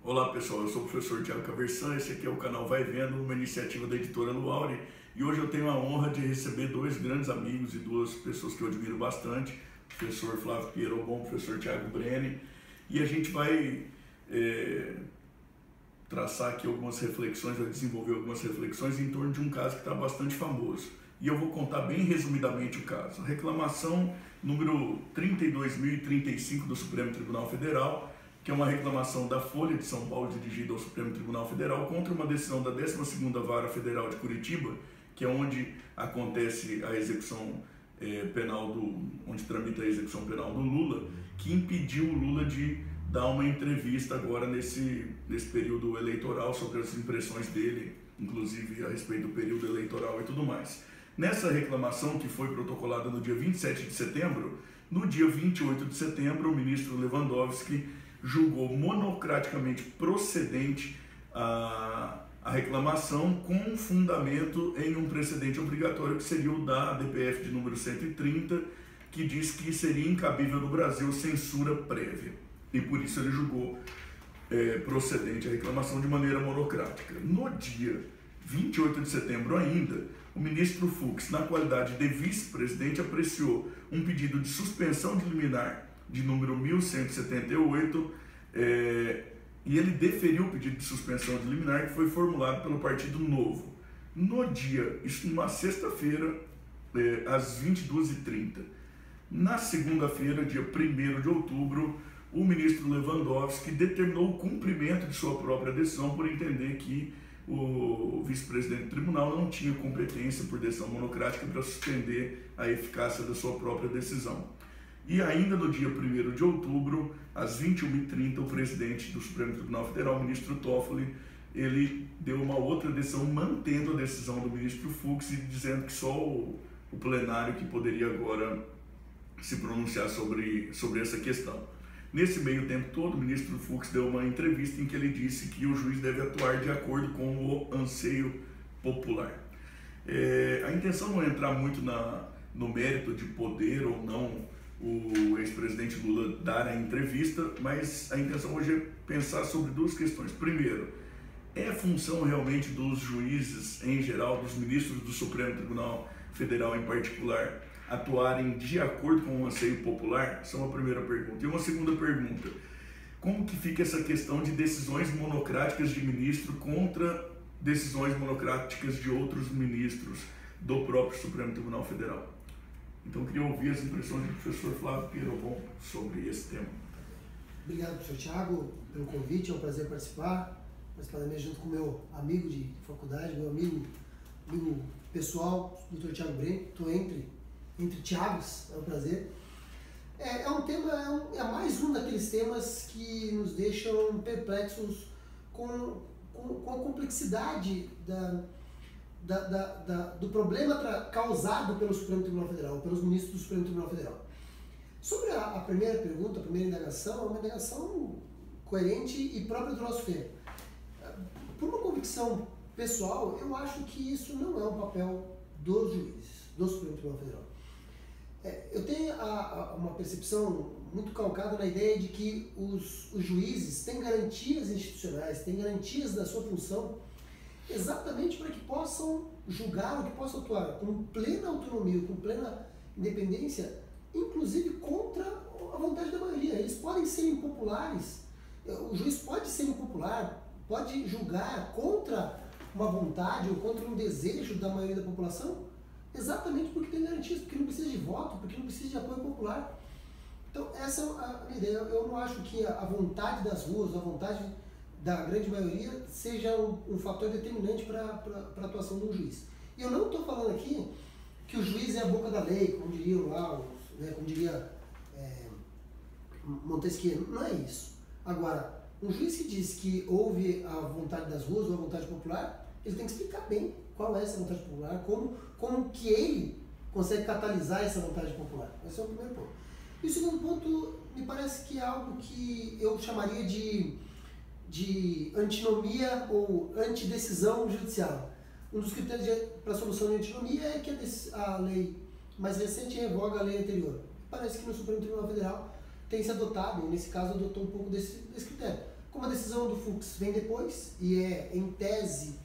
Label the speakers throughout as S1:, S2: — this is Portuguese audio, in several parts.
S1: Olá pessoal, eu sou o professor Thiago Caversan, esse aqui é o canal Vai Vendo, uma iniciativa da editora Luauri, e hoje eu tenho a honra de receber dois grandes amigos e duas pessoas que eu admiro bastante, o professor Flávio Pierobon, o professor Thiago Breni, e a gente vai traçar aqui algumas reflexões, vai desenvolver algumas reflexões em torno de um caso que está bastante famoso. E eu vou contar bem resumidamente o caso. A reclamação número 32.035 do Supremo Tribunal Federal, que é uma reclamação da Folha de São Paulo dirigida ao Supremo Tribunal Federal contra uma decisão da 12ª Vara Federal de Curitiba, que é onde acontece a execução penal onde tramita a execução penal do Lula, que impediu o Lula de dar uma entrevista agora nesse período eleitoral sobre as impressões dele, inclusive a respeito do período eleitoral e tudo mais. Nessa reclamação, que foi protocolada no dia 27 de setembro, no dia 28 de setembro, o ministro Lewandowski julgou monocraticamente procedente a reclamação com fundamento em um precedente obrigatório que seria o da DPF de número 130, que diz que seria incabível no Brasil censura prévia. E por isso ele julgou procedente a reclamação de maneira monocrática. No dia 28 de setembro ainda, o ministro Fux, na qualidade de vice-presidente, apreciou um pedido de suspensão de liminar de número 1178 e ele deferiu o pedido de suspensão de liminar que foi formulado pelo Partido Novo. No dia, isso numa sexta-feira, às 22h30. Na segunda-feira, dia 1º de outubro, o ministro Lewandowski determinou o cumprimento de sua própria decisão por entender que o vice-presidente do tribunal não tinha competência por decisão monocrática para suspender a eficácia da sua própria decisão. E ainda no dia 1º de outubro, às 21h30, o presidente do Supremo Tribunal Federal, o ministro Toffoli, ele deu uma outra decisão mantendo a decisão do ministro Fux e dizendo que só o plenário que poderia agora se pronunciar sobre essa questão. Nesse meio tempo todo, o ministro Fux deu uma entrevista em que ele disse que o juiz deve atuar de acordo com o anseio popular. A intenção não é entrar muito no mérito de poder ou não o ex-presidente Lula dar a entrevista, mas a intenção hoje é pensar sobre duas questões. Primeiro, é função realmente dos juízes em geral, dos ministros do Supremo Tribunal Federal em particular, atuarem de acordo com o anseio popular? Essa é uma primeira pergunta. E uma segunda pergunta, como que fica essa questão de decisões monocráticas de ministro contra decisões monocráticas de outros ministros do próprio Supremo Tribunal Federal? Então eu queria ouvir as impressões do professor Flávio Pierobon sobre esse tema.
S2: Obrigado, professor Thiago, pelo convite, é um prazer participar também junto com meu amigo de faculdade, meu amigo pessoal, Dr. Thiago Breni. Estou entre Thiagos, é um prazer. É um tema, é mais um daqueles temas que nos deixam perplexos com a complexidade do problema causado pelo Supremo Tribunal Federal, pelos ministros do Supremo Tribunal Federal. Sobre a primeira pergunta, a primeira indagação, é uma indagação coerente e própria do nosso tempo. Por uma convicção pessoal, eu acho que isso não é um papel dos juízes do Supremo Tribunal Federal. Eu tenho uma percepção muito calcada na ideia de que os juízes têm garantias institucionais, têm garantias da sua função, exatamente para que possam julgar ou que possam atuar com plena autonomia, com plena independência, inclusive contra a vontade da maioria. Eles podem ser impopulares, o juiz pode ser impopular, pode julgar contra uma vontade ou contra um desejo da maioria da população, exatamente porque tem garantias, porque não precisa de voto, porque não precisa de apoio popular. Então essa é a minha ideia. Eu não acho que a vontade das ruas, a vontade da grande maioria seja um fator determinante para a atuação de um juiz. E eu não estou falando aqui que o juiz é a boca da lei, como diriam lá, como diria Montesquieu. Não é isso. Agora, um juiz que diz que houve a vontade das ruas ou a vontade popular, ele tem que explicar bem qual é essa vontade popular, como que ele consegue catalisar essa vontade popular. Esse é o primeiro ponto. E o segundo ponto, me parece que é algo que eu chamaria de antinomia ou antidecisão judicial. Um dos critérios para a solução de antinomia é que a lei mais recente revoga a lei anterior. Parece que no Supremo Tribunal Federal tem se adotado, ou nesse caso adotou um pouco desse critério. Como a decisão do Fux vem depois e é, em tese,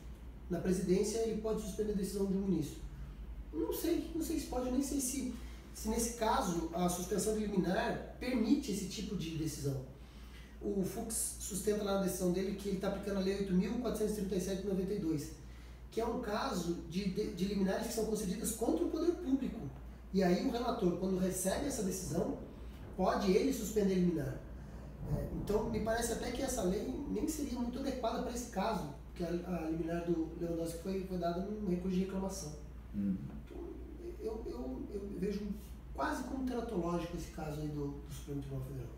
S2: na presidência, ele pode suspender a decisão de um ministro. Não sei se pode, eu nem sei se nesse caso a suspensão de liminar permite esse tipo de decisão. O Fux sustenta lá na decisão dele que ele está aplicando a Lei 8.437/92, que é um caso de liminares que são concedidas contra o poder público. E aí o relator, quando recebe essa decisão, pode ele suspender a liminar. Então, me parece até que essa lei nem seria muito adequada para esse caso, porque a liminar do Lewandowski foi dada num recurso de reclamação. Então, eu vejo quase como teratológico esse caso aí do Supremo Tribunal Federal.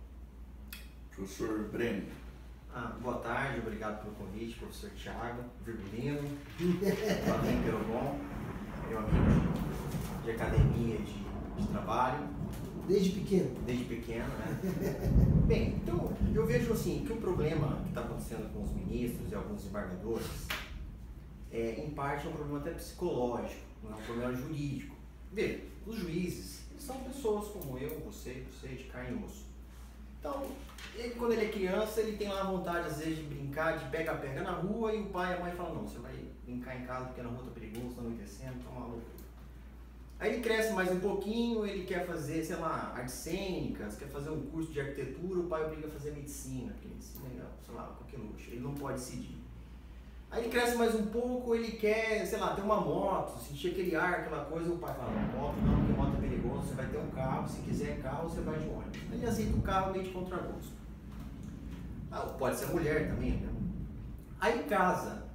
S1: Professor Breno.
S3: Boa tarde, obrigado pelo convite, professor Thiago Virgulino, meu amigo Perobon, meu amigo de academia de trabalho.
S2: Desde pequeno?
S3: Desde pequeno, né? Bem, então, eu vejo assim, que o problema que está acontecendo com os ministros e alguns desembargadores em parte, é um problema até psicológico, não é um problema jurídico. Veja, os juízes, eles são pessoas como eu, você, de carne e osso. Então, quando ele é criança, ele tem lá a vontade, às vezes, de brincar, de pega-pega na rua, e o pai e a mãe falam, não, você vai brincar em casa porque na rua tá perigoso, tá anoitecendo, tá maluco. Aí ele cresce mais um pouquinho, ele quer fazer, sei lá, artes cênicas, quer fazer um curso de arquitetura, o pai obriga a fazer medicina, porque medicina é, sei lá, qualquer luxo, ele não pode decidir. Aí ele cresce mais um pouco, ele quer, sei lá, ter uma moto, sentir aquele ar, aquela coisa, o pai fala, moto não, porque moto é perigoso, você vai ter um carro, se quiser carro, você vai de ônibus. Aí ele aceita o carro meio de contragosto. Pode ser mulher também, né? Aí casa,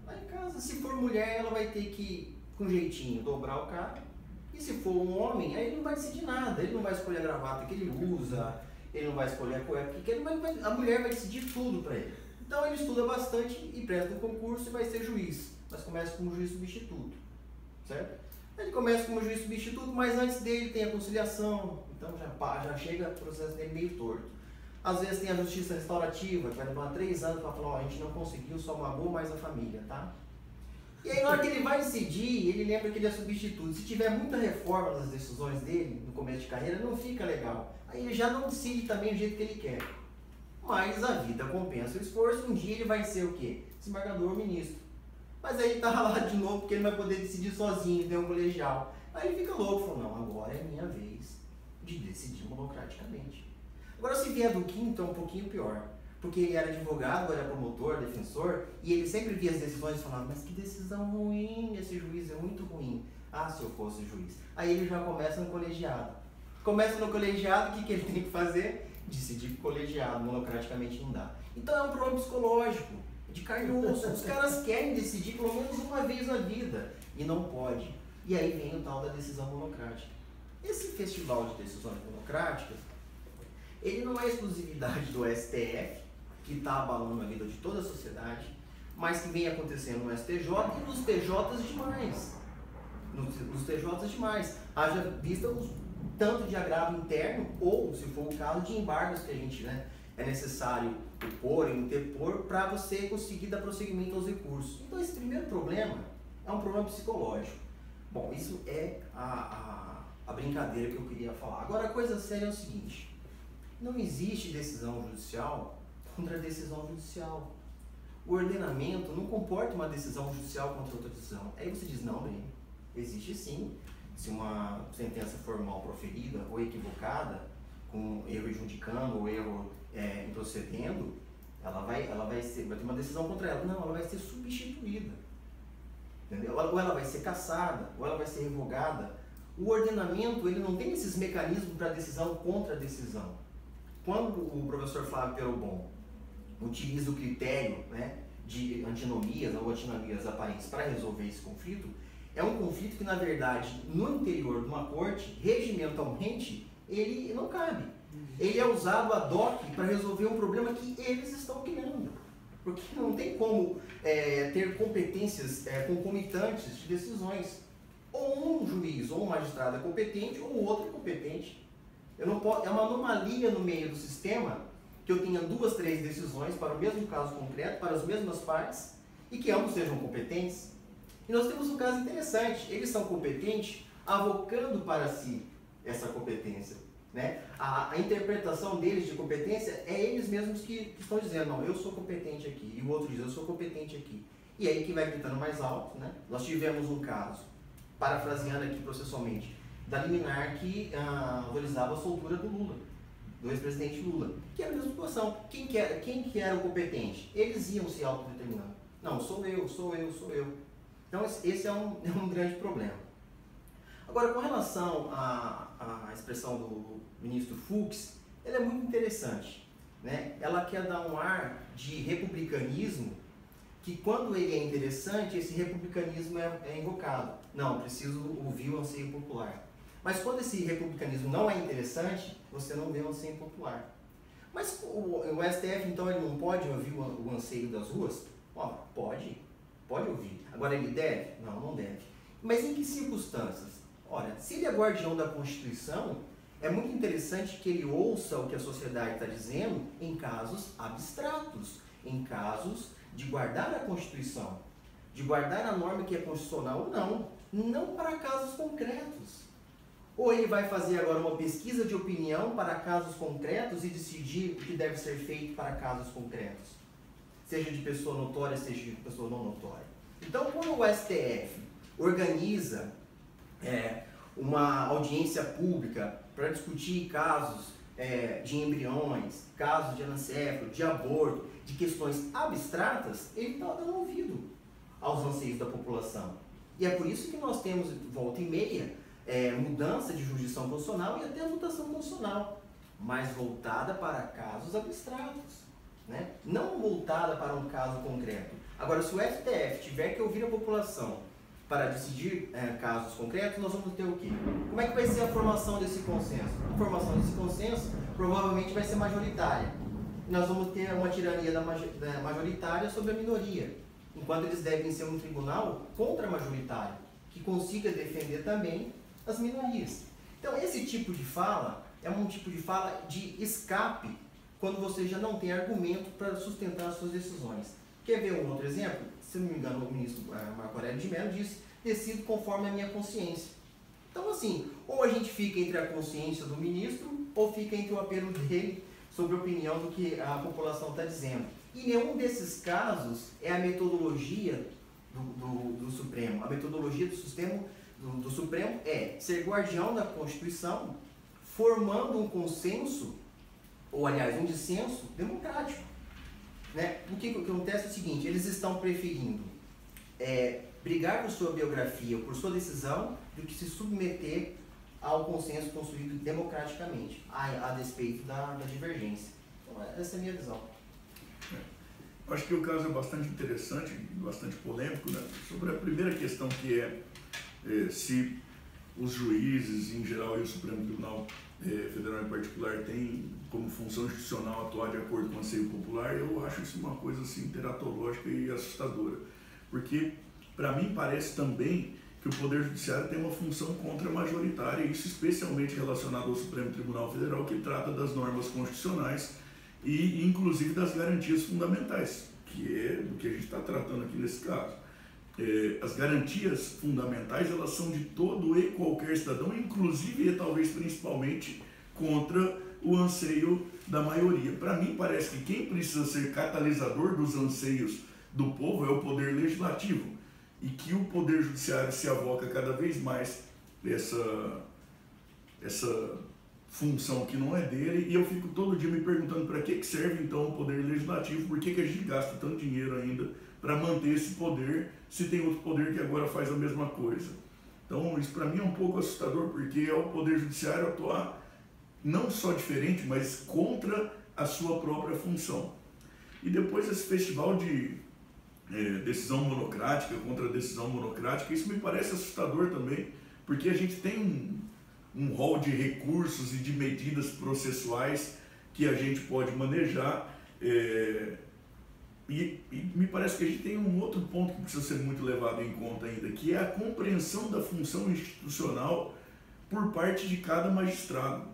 S3: se for mulher, ela vai ter que, com jeitinho, dobrar o carro. E se for um homem, aí ele não vai decidir nada, ele não vai escolher a gravata que ele usa, ele não vai escolher a cueca que ele vai, a mulher vai decidir tudo para ele. Então ele estuda bastante e presta um concurso e vai ser juiz, mas começa como juiz substituto, certo? Ele começa como juiz substituto, mas antes dele tem a conciliação, então já chega o processo dele meio torto. Às vezes tem a justiça restaurativa, que vai levar 3 anos para falar, a gente não conseguiu, só magoou mais a família, tá? E aí na hora que ele vai decidir, ele lembra que ele é substituto. Se tiver muita reforma nas decisões dele, no começo de carreira, não fica legal. Aí ele já não decide também do jeito que ele quer. Mas a vida compensa o esforço, um dia ele vai ser o quê? Desembargador ou ministro. Mas aí ele tá lá de novo porque ele vai poder decidir sozinho, tem um colegial. Aí ele fica louco, fala, não, agora é minha vez de decidir monocraticamente. Agora se vier do quinto é um pouquinho pior. Porque ele era advogado, era promotor, defensor, e ele sempre via as decisões e falava, mas que decisão ruim, esse juiz é muito ruim. Se eu fosse juiz. Aí ele já começa no colegiado. Começa no colegiado, o que ele tem que fazer? Decidir colegiado, monocraticamente não dá. Então é um problema psicológico, de carne e osso. Os caras querem decidir pelo menos uma vez na vida, e não pode. E aí vem o tal da decisão monocrática. Esse festival de decisões monocráticas, ele não é exclusividade do STF, que está abalando a vida de toda a sociedade, mas que vem acontecendo no STJ e nos TJs demais. Nos TJs demais. Haja vista o tanto de agravo interno, ou, se for o caso, de embargos que a gente, é necessário impor, interpor, para você conseguir dar prosseguimento aos recursos. Então, esse primeiro problema é um problema psicológico. Bom, isso é a brincadeira que eu queria falar. Agora, a coisa séria é o seguinte, não existe decisão judicial contra a decisão judicial. O ordenamento não comporta uma decisão judicial contra outra decisão. Aí você diz, não, bem, existe sim. Se uma sentença for mal proferida ou equivocada, com erro adjudicando ou erro improcedendo, ela vai ter uma decisão contra ela. Não, ela vai ser substituída. Entendeu? Ou ela vai ser cassada, ou ela vai ser revogada. O ordenamento, ele não tem esses mecanismos para decisão contra a decisão. Quando o professor Flávio Perobon utiliza o critério de antinomias ou antinomias aparentes para resolver esse conflito, é um conflito que, na verdade, no interior de uma corte, regimentalmente, ele não cabe. Ele é usado ad hoc para resolver um problema que eles estão criando. Porque não tem como ter competências concomitantes de decisões. Ou um juiz ou um magistrado é competente, ou o outro é competente. Eu não posso, é uma anomalia no meio do sistema que eu tenha 2, 3 decisões para o mesmo caso concreto, para as mesmas partes, e que ambos sejam competentes. E nós temos um caso interessante, eles são competentes avocando para si essa competência. Né? A interpretação deles de competência é eles mesmos que estão dizendo, não, eu sou competente aqui, e o outro diz, eu sou competente aqui. E aí que vai gritando mais alto, né? Nós tivemos um caso, parafraseando aqui processualmente, da liminar que autorizava a soltura do Lula, do ex-presidente Lula, que era a mesma situação. Quem que era o competente? Eles iam se autodeterminando. Não, sou eu. Então esse é um grande problema. Agora, com relação à expressão do ministro Fux, ela é muito interessante, né? Ela quer dar um ar de republicanismo, que quando ele é interessante, esse republicanismo é invocado. Não, preciso ouvir o anseio popular. Mas quando esse republicanismo não é interessante, você não vê o anseio popular. Mas o STF, então, ele não pode ouvir o anseio das ruas? Ó, pode ouvir. Agora, ele deve? Não deve. Mas em que circunstâncias? Olha, se ele é guardião da Constituição, é muito interessante que ele ouça o que a sociedade está dizendo em casos abstratos, em casos de guardar a Constituição, de guardar a norma que é constitucional ou não para casos concretos. Ou ele vai fazer agora uma pesquisa de opinião para casos concretos e decidir o que deve ser feito para casos concretos, seja de pessoa notória, seja de pessoa não notória. Então, quando o STF organiza uma audiência pública para discutir casos de embriões, casos de anencefalo, de aborto, de questões abstratas, ele está dando ouvido aos anseios da população. E é por isso que nós temos, volta e meia, mudança de jurisdição constitucional e até mutação constitucional, mas voltada para casos abstratos, né? Não voltada para um caso concreto. Agora, se o STF tiver que ouvir a população para decidir casos concretos, nós vamos ter o quê? Como é que vai ser a formação desse consenso? A formação desse consenso provavelmente vai ser majoritária. Nós vamos ter uma tirania da majoritária sobre a minoria, enquanto eles devem ser um tribunal contra-majoritário, que consiga defender também as minorias. Então, esse tipo de fala é um tipo de fala de escape, quando você já não tem argumento para sustentar as suas decisões. Quer ver um outro exemplo? Se não me engano, o ministro Marco Aurélio de Mello disse: decido conforme a minha consciência. Então, assim, ou a gente fica entre a consciência do ministro, ou fica entre o apelo dele sobre a opinião do que a população está dizendo. E nenhum desses casos é a metodologia do Supremo. A metodologia do Supremo é ser guardião da Constituição, formando um consenso, ou aliás, um dissenso democrático. Né? O que acontece é o seguinte: eles estão preferindo brigar por sua biografia, por sua decisão, do que se submeter ao consenso construído democraticamente, a despeito da divergência. Então, essa é a minha visão.
S1: Acho que o caso é bastante interessante, bastante polêmico, né? Sobre a primeira questão, que se os juízes em geral e o Supremo Tribunal Federal em particular têm como função institucional atuar de acordo com o anseio popular. Eu acho isso uma coisa assim teratológica e assustadora, porque para mim parece também que o Poder Judiciário tem uma função contra-majoritária, isso especialmente relacionado ao Supremo Tribunal Federal, que trata das normas constitucionais e inclusive das garantias fundamentais, que é do que a gente está tratando aqui nesse caso. As garantias fundamentais, elas são de todo e qualquer cidadão, inclusive e talvez principalmente contra o anseio da maioria. Para mim parece que quem precisa ser catalisador dos anseios do povo é o Poder Legislativo, e que o Poder Judiciário se avoca cada vez mais essa função que não é dele, e eu fico todo dia me perguntando para que serve então o Poder Legislativo, por que a gente gasta tanto dinheiro ainda para manter esse poder, se tem outro poder que agora faz a mesma coisa. Então isso para mim é um pouco assustador, porque é o Poder Judiciário atuar não só diferente, mas contra a sua própria função. E depois esse festival de decisão monocrática contra decisão monocrática, isso me parece assustador também, porque a gente tem um rol de recursos e de medidas processuais que a gente pode manejar, e me parece que a gente tem um outro ponto que precisa ser muito levado em conta ainda, que é a compreensão da função institucional por parte de cada magistrado.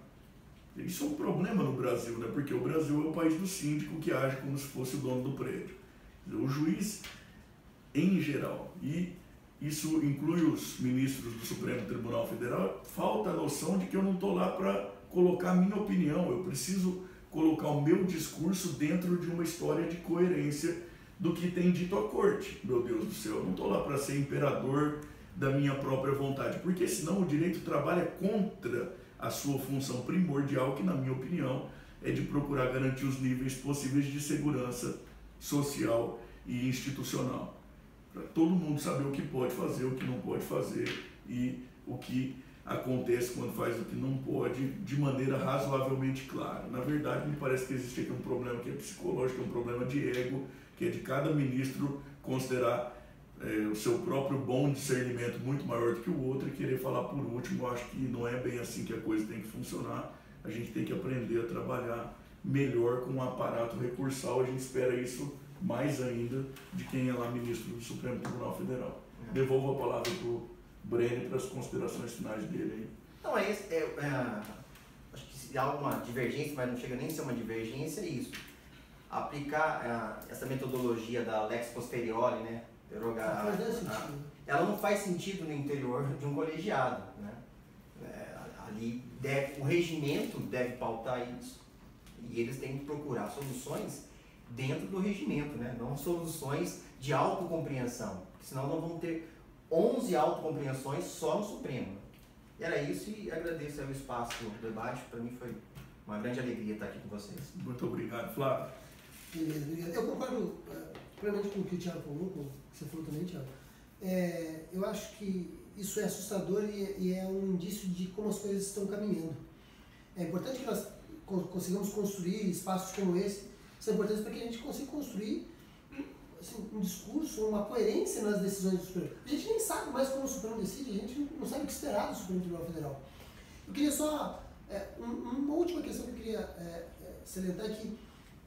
S1: Isso é um problema no Brasil, né? Porque o Brasil é o país do síndico, que age como se fosse o dono do prédio. O juiz, em geral, e isso inclui os ministros do Supremo Tribunal Federal, falta a noção de que eu não estou lá para colocar a minha opinião, eu preciso colocar o meu discurso dentro de uma história de coerência do que tem dito a corte. Meu Deus do céu, eu não estou lá para ser imperador da minha própria vontade, porque senão o direito trabalha contra a sua função primordial, que na minha opinião é de procurar garantir os níveis possíveis de segurança social e institucional, para todo mundo saber o que pode fazer, o que não pode fazer e o que acontece quando faz o que não pode, de maneira razoavelmente clara. Na verdade, me parece que existe aqui um problema que é psicológico, é um problema de ego, que é de cada ministro considerar o seu próprio bom discernimento muito maior do que o outro e querer falar por último. Eu acho que não é bem assim que a coisa tem que funcionar. A gente tem que aprender a trabalhar melhor com um aparato recursal. A gente espera isso mais ainda de quem é lá ministro do Supremo Tribunal Federal. Devolvo a palavra para o Breno para as considerações finais dele aí.
S3: Não, acho que se há alguma divergência, mas não chega nem a ser uma divergência, é isso. Aplicar essa metodologia da lex posteriori, né? Ela não faz sentido no interior de um colegiado, né? Ali o regimento deve pautar isso e eles têm que procurar soluções dentro do regimento, né? Não soluções de autocompreensão, porque senão nós vamos ter 11 autocompreensões só no Supremo. Era isso, e agradeço o espaço do debate. Para mim foi uma grande alegria estar aqui com vocês.
S1: Muito obrigado, Flávio.
S2: Beleza, obrigado. Eu concordo plenamente com o que o Thiago falou, com o que você falou também, Thiago. Eu acho que isso é assustador e é um indício de como as coisas estão caminhando. É importante que nós consigamos construir espaços como esse, são importantes para que a gente consiga construir assim, um discurso, uma coerência nas decisões do Supremo. A gente nem sabe mais como o Supremo decide, a gente não sabe o que esperar do Supremo Tribunal Federal. Eu queria só, uma última questão que eu queria salientar é que,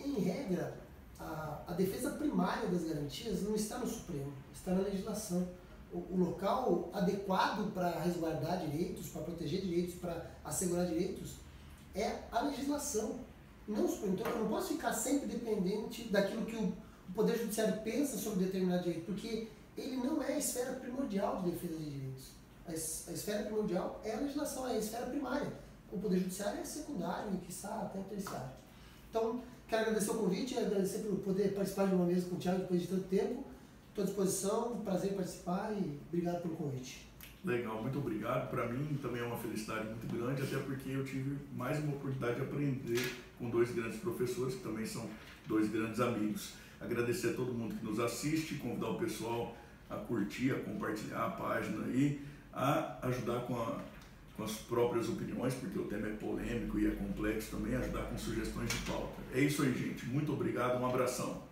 S2: em regra, a defesa primária das garantias não está no Supremo, está na legislação. O local adequado para resguardar direitos, para proteger direitos, para assegurar direitos, é a legislação, não o Supremo. Então, eu não posso ficar sempre dependente daquilo que o Poder Judiciário pensa sobre determinado direito, porque ele não é a esfera primordial de defesa de direitos. A esfera primordial é a legislação, é a esfera primária. O Poder Judiciário é secundário e, quiçá, até terciário. Então, quero agradecer o convite, agradecer por poder participar de uma mesa com o Thiago depois de tanto tempo. Estou à disposição, prazer em participar e obrigado pelo convite.
S1: Legal, muito obrigado. Para mim também é uma felicidade muito grande, até porque eu tive mais uma oportunidade de aprender com dois grandes professores, que também são dois grandes amigos. Agradecer a todo mundo que nos assiste, convidar o pessoal a curtir, a compartilhar a página e a ajudar com as próprias opiniões, porque o tema é polêmico e é complexo também, ajudar com sugestões de pauta. É isso aí, gente. Muito obrigado, um abração.